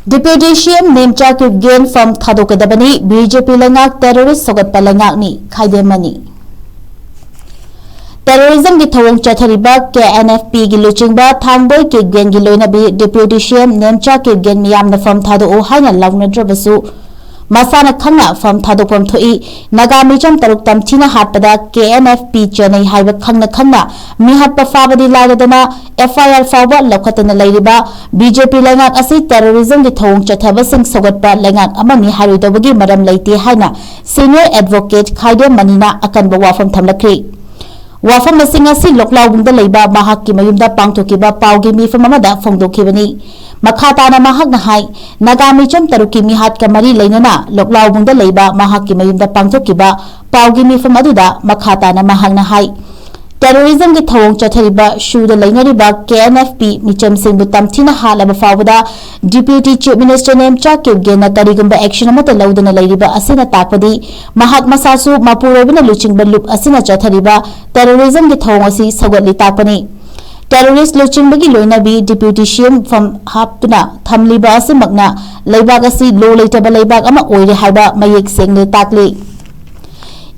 Deputy CM Nemcha Kipgen Pham Thadokkadabani Bjp Leingak terrorist Sougatpa Leingakni Khaidem Terrorism ki thawong chathariba KNFP gi luchingba thangboy Kipgen gi loinabi Deputy CM Nemcha Kipgen miyamna Pham Thadokko haina lawnadrabasu masana khangna Pham Thadokkam thoi nagami cham taruk tamthina hatpada KNFP chenai haiba khangna mi hatpa fabadi lagadana FIR fawba lokhatana leiriba BJP Leingak asi terrorism ki thawong chathaba sing Sougatpa Leingak amani haruidabagi maram leite haina senior advocate Khaidem manina akanba wafam thamlakri wafam masingasi loklaubungda leiba mahakki mayumda pangthokiba paugi mifam amada phongdokhibani makhatana mahakna hai nagami cham taruki mihat ka mari leinana loklaubungda leiba mahakki mayumda pangthokiba paugi mifam aduda makhatana mahakna hai terrorism ki thawong chathariba shuda leinariba KNFP micham singbu tamthina halaba fawada Deputy Chief Minister Nemcha Kipgen na karigumba action amata laudana leiriba asina takpadi mahak masasu mapurobina luchingba loop asina chathariba terrorism ki thawong asi sagatli takpani terrorist luchingba gi loinabi Deputy CM Pham haptuna thamliba asimakna leibak asi lo leitaba leibak ama oire haiba mayek sengne takli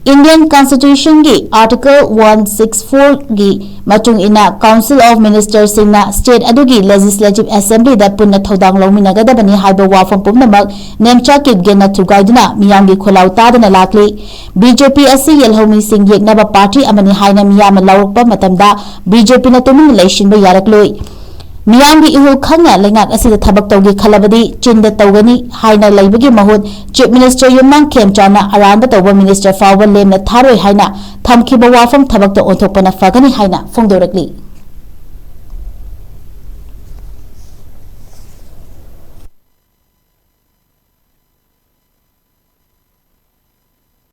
Indian Constitution ki Article 164 ki matung ina Council of Ministers singna state adugi Legislative Assembly da punna thodang lawminagadabani haiba wafam pumnamak Nemcha Kipgen na thugaiduna miyamgi kholau tadana lakli BJP asi yelhomi sing yeknaba party amani haina miyam lawrukpa matamda BJP na tumin leishinba yarakloi miyamgi ihul khangna Leingak asida thabak tawgi khalabadi chinda tawgani haina leibagi mahut Chief Minister Yumnang Khemchana aramba tawba Minister fawba lemna tharoi haina thamkhiba wafam thabakta onthokpana fagani haina phongdorakli